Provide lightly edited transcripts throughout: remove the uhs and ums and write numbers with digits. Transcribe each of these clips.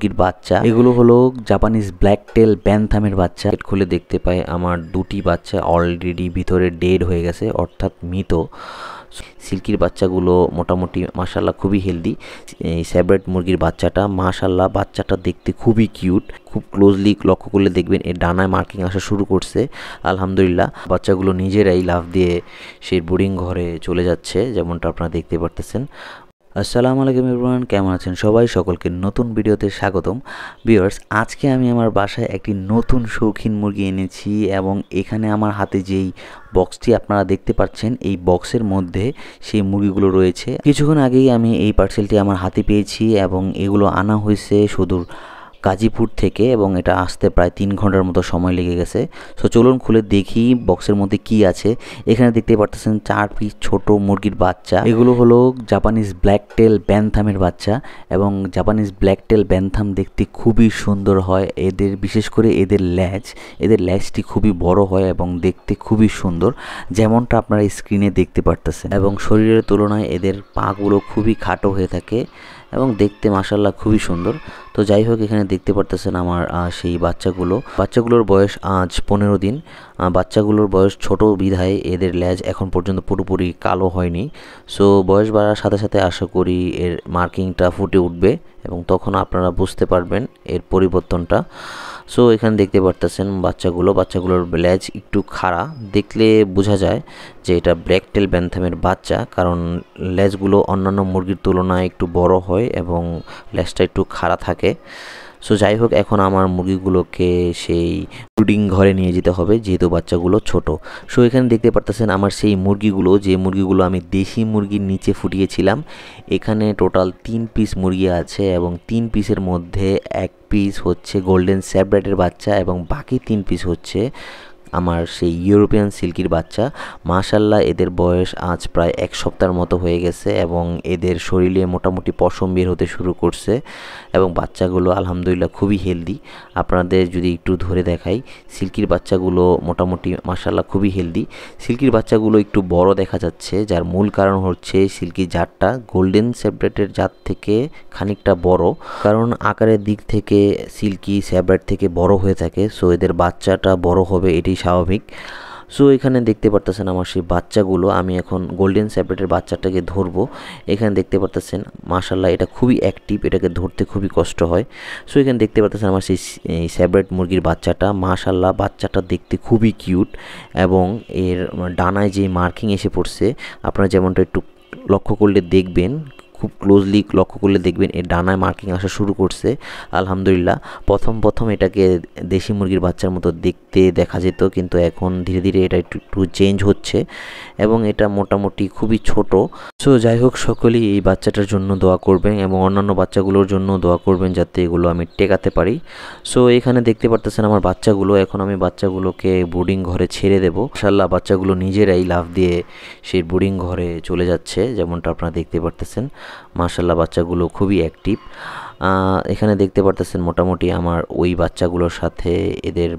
মুরগির বাচ্চা। এগুলো হলো জাপানিজ ব্ল্যাক টেল ব্যান্থামের বাচ্চা। খুলে দেখতে পাই আমার দুটি বাচ্চা অলরেডি ভিতরে ডেড হয়ে গেছে, অর্থাৎ মৃত। সিল্কির বাচ্চাগুলো মোটামুটি মাশাল্লাহ খুবই হেলদি। এই সেব্রেট মুরগির বাচ্চাটা মাশাল্লাহ, বাচ্চাটা দেখতে খুবই কিউট। খুব ক্লোজলি লক্ষ্য করলে দেখবেন এর ডানায় মার্কিং আসা শুরু করছে। আলহামদুলিল্লাহ বাচ্চাগুলো নিজেরাই লাফ দিয়ে সেই ব্রুডিং ঘরে চলে যাচ্ছে, যেমনটা আপনারা দেখতে পারতেছেন। আসসালামু আলাইকুম এভরিওয়ান, কেমন আছেন সবাই? সকলকে নতুন ভিডিওতে স্বাগতম। ভিউয়ার্স, আজকে আমি আমার বাসায় একটি নতুন শৌখিন মুরগি এনেছি এবং এখানে আমার হাতে যেই বক্সটি আপনারা দেখতে পাচ্ছেন, এই বক্সের মধ্যে সেই মুরগিগুলো রয়েছে। কিছুক্ষণ আগেই আমি এই পার্সেলটি আমার হাতে পেয়েছি এবং এগুলো আনা হয়েছে সুদূর গাজীপুর থেকে এবং এটা আসতে প্রায় 3 ঘন্টার মতো সময় লেগে গেছে। সো চলুন খুলে দেখি বক্সের মধ্যে কি আছে। এখানে দেখতে পাচ্ছেন 4 পিস ছোট মুরগির বাচ্চা। এগুলো হলো জাপানিজ ব্ল্যাক টেল ব্যান্থামের বাচ্চা এবং জাপানিজ ব্ল্যাক টেল ব্যান্থাম দেখতে খুবই সুন্দর হয়। এদের বিশেষ করে এদের ল্যাজটি খুবই বড় হয় এবং দেখতে খুবই সুন্দর, যেমনটা আপনারা স্ক্রিনে দেখতে পারতেছেন। এবং শরীরের তুলনায় এদের পাগুলো খুবই খাটো হয়ে থাকে এবং দেখতে মাশাল্লাহ খুবই সুন্দর। তো যাই হোক, এখানে দেখতে পারতেছেন আমার সেই বাচ্চাগুলোর বয়স আজ 15 দিন। বাচ্চাগুলোর বয়স ছোট বিধায় এদের লেজ এখন পর্যন্ত পুরোপুরি কালো হয়নি। সো বয়স বাড়ার সাথে সাথে আশা করি এর মার্কিংটা ফুটে উঠবে এবং তখন আপনারা বুঝতে পারবেন এর পরিবর্তনটা। সো এখানে দেখতে পারতেছেন বাচ্চাগুলোর লেজ একটু খাড়া, দেখলে বোঝা যায় যে এটা ব্ল্যাক টেল ব্যান্থামের বাচ্চা, কারণ লেজগুলো অন্যান্য মুরগির তুলনায় একটু বড় হয় এবং লেজটা একটু খাড়া থাকে। সো যাই হোক, এখন আমার মুরগিগুলোকে সেই ব্রুডিং ঘরে নিয়ে যেতে হবে, যেহেতু বাচ্চাগুলো ছোট। সো এখানে দেখতে পারতেছেন আমার সেই মুরগিগুলো আমি দেশি মুরগির নিচে ফুটিয়েছিলাম। এখানে টোটাল 3 পিস মুরগি আছে এবং 3 পিসের মধ্যে 1 পিস হচ্ছে গোল্ডেন স্যাব্রাইটের বাচ্চা এবং বাকি 3 পিস হচ্ছে আমার সেই ইউরোপিয়ান সিল্কির বাচ্চা। মাশাল্লাহ এদের বয়স আজ প্রায় 1 সপ্তাহের মতো হয়ে গেছে এবং এদের শরীরে মোটামুটি পশম বের হতে শুরু করছে এবং বাচ্চাগুলো আলহামদুলিল্লাহ খুবই হেলদি। আপনাদের যদি একটু ধরে দেখাই, সিল্কির বাচ্চাগুলো মোটামুটি মাশাল্লাহ খুবই হেলদি। সিল্কির বাচ্চাগুলো একটু বড় দেখা যাচ্ছে, যার মূল কারণ হচ্ছে সিল্কি জাতটা গোল্ডেন স্যাব্রাইটের জাত থেকে খানিকটা বড়, কারণ আকারের দিক থেকে সিল্কি স্যাব্রাইট থেকে বড় হয়ে থাকে। সো এদের বাচ্চাটা বড় হবে, এটাই স্বাভাবিক। সো এখানে দেখতে পারতেছেন আমার সেই বাচ্চাগুলো। আমি এখন গোল্ডেন স্যাব্রাইটের বাচ্চাটাকে ধরবো। এখানে দেখতে পারতেছেন মাশাল্লাহ এটা খুবই অ্যাক্টিভ, এটাকে ধরতে খুবই কষ্ট হয়। সো এখানে দেখতে পারতেছেন আমার সেই স্যাব্রাইট মুরগির বাচ্চাটা। মাশাল্লাহ বাচ্চাটা দেখতে খুবই কিউট এবং এর ডানায় যে মার্কিং এসে পড়ছে, আপনারা যেমনটা একটু লক্ষ্য করলে দেখবেন, খুব ক্লোজলি লক্ষ্য করলে দেখবেন এর ডানায় মার্কিং আসা শুরু করছে। আলহামদুলিল্লাহ প্রথম এটাকে দেশি মুরগির বাচ্চার মতো দেখতে দেখা যেত, কিন্তু এখন ধীরে ধীরে এটা একটু চেঞ্জ হচ্ছে এবং এটা মোটামুটি খুবই ছোট। সো যাই হোক, সকলেই এই বাচ্চাটার জন্য দোয়া করবেন এবং অন্যান্য বাচ্চাগুলোর জন্য দোয়া করবেন যাতে এগুলো আমি টেকাতে পারি। সো এখানে দেখতে পারতেছেন আমার বাচ্চাগুলো। এখন আমি বাচ্চাগুলোকে ব্রুডিং ঘরে ছেড়ে দেবো। ইনশাআল্লাহ বাচ্চাগুলো নিজেরাই লাফ দিয়ে সেই ব্রুডিং ঘরে চলে যাচ্ছে, যেমনটা আপনারা দেখতে পারতেছেন। মাশাল্লাহ বাচ্চাগুলো খুবই অ্যাক্টিভ। এখানে দেখতে পারতেছেন মোটামুটি আমার ওই বাচ্চাগুলোর সাথে এদের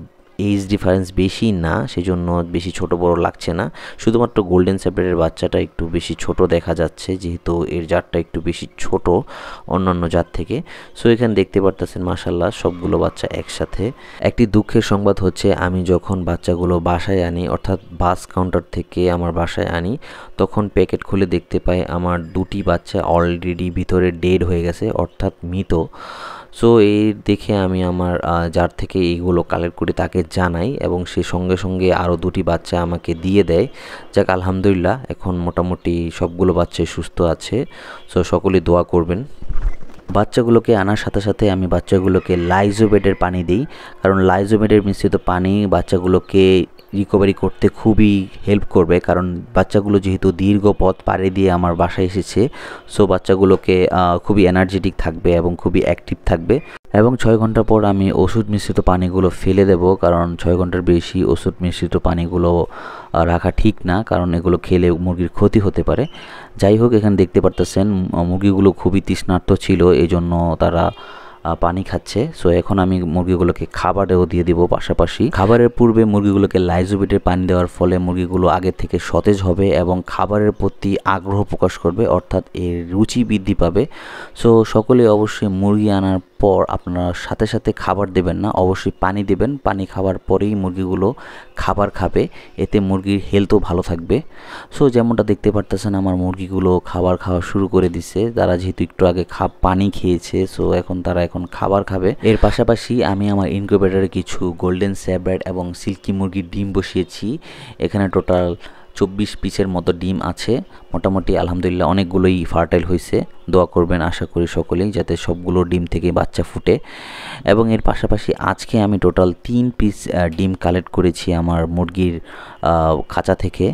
এজ ডিফারেন্স বেশি না, সেজন্য বেশি ছোট বড় লাগছে না। শুধুমাত্র গোল্ডেন স্যাব্রাইটের বাচ্চাটা একটু বেশি ছোট দেখা যাচ্ছে, যেহেতু এর জাতটা একটু বেশি ছোট অন্যান্য জাত থেকে। সো এখানে দেখতে পারতেছেন মাশাল্লাহ সবগুলো বাচ্চা একসাথে। একটি দুঃখের সংবাদ হচ্ছে, আমি যখন বাচ্চাগুলো বাসায় আনি, অর্থাৎ বাস কাউন্টার থেকে আমার বাসায় আনি, তখন প্যাকেট খুলে দেখতে পাই আমার দুটি বাচ্চা অলরেডি ভিতরে ডেড হয়ে গেছে, অর্থাৎ মৃত। সো এই দেখে আমি আমার যার থেকে এইগুলো কালেক্ট করি তাকে জানাই এবং সে সঙ্গে সঙ্গে আরও 2টি বাচ্চা আমাকে দিয়ে দেয়। যাক আলহামদুলিল্লাহ, এখন মোটামুটি সবগুলো বাচ্চাই সুস্থ আছে। সো সকলেই দোয়া করবেন। বাচ্চাগুলোকে আনার সাথে সাথে আমি বাচ্চাগুলোকে লাইজোবেটের পানি দিই, কারণ লাইজোবেটের মিশ্রিত পানি বাচ্চাগুলোকে রিকভারি করতে খুবই হেল্প করবে, কারণ বাচ্চাগুলো যেহেতু দীর্ঘ পথ পাড়ি দিয়ে আমার বাসায় এসেছে। সো বাচ্চাগুলোকে খুবই এনার্জেটিক থাকবে এবং খুবই অ্যাক্টিভ থাকবে। এবং 6 ঘন্টা পর আমি ওষুধ মিশ্রিত পানিগুলো ফেলে দেব, কারণ 6 ঘন্টার বেশি ওষুধ মিশ্রিত পানিগুলো রাখা ঠিক না, কারণ এগুলো খেলে মুরগির ক্ষতি হতে পারে। যাই হোক, এখানে দেখতে পারতেছেন মুরগিগুলো খুবই তৃষ্ণার্ত ছিল, এই জন্য তারা পানি খাচ্ছে। সো এখন আমি মুরগিগুলোকে খাবারেও দিয়ে দিব। পাশাপাশি খাবারের পূর্বে মুরগিগুলোকে লাইজোবিটের পানি দেওয়ার ফলে মুরগিগুলো আগে থেকে সতেজ হবে এবং খাবারের প্রতি আগ্রহ প্রকাশ করবে, অর্থাৎ এর রুচি বৃদ্ধি পাবে। সো সকলে অবশ্যই মুরগি আনার পর আপনারা সাথে সাথে খাবার দেবেন না, অবশ্যই পানি দেবেন। পানি খাওয়ার পরেই মুরগিগুলো খাবার খাবে, এতে মুরগির হেলথও ভালো থাকবে। সো যেমনটা দেখতে পারতেছেন আমার মুরগিগুলো খাবার খাওয়া শুরু করে দিছে। তারা যেহেতু একটু আগে পানি খেয়েছে, সো তারা এখন খাবার খাবে। এর পাশাপাশি আমি আমার ইনকিউবেটরে কিছু গোল্ডেন স্যাব্রাইট এবং সিল্কি মুরগির ডিম বসিয়েছি। এখানে টোটাল 24 পিসের মতো ডিম আছে। মোটামুটি আলহামদুলিল্লাহ অনেকগুলোই ফার্টাইল হয়েছে। দোয়া করবেন আশা করি সকলেই, যাতে সবগুলো ডিম থেকে বাচ্চা ফুটে। এবং এর পাশাপাশি আজকে আমি টোটাল 3 পিস ডিম কালেক্ট করেছি আমার মুরগির খাঁচা থেকে।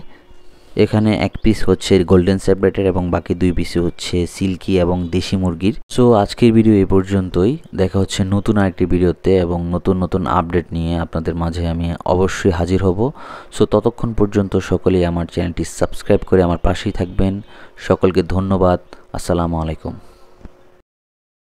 এখানে 1 পিস হচ্ছে গোল্ডেন স্যাব্রাইটের এবং বাকি 2 পিস হচ্ছে সিল্কি এবং দেশি মুরগির। সো আজকের ভিডিও এই পর্যন্তই। দেখা হচ্ছে নতুন আরেকটি ভিডিওতে এবং নতুন আপডেট নিয়ে আপনাদের মাঝে আমি অবশ্যই হাজির হব। সো ততক্ষণ পর্যন্ত সকলেই আমার চ্যানেলটি সাবস্ক্রাইব করে আমার পাশেই থাকবেন। সকলকে ধন্যবাদ। আসসালামু আলাইকুম।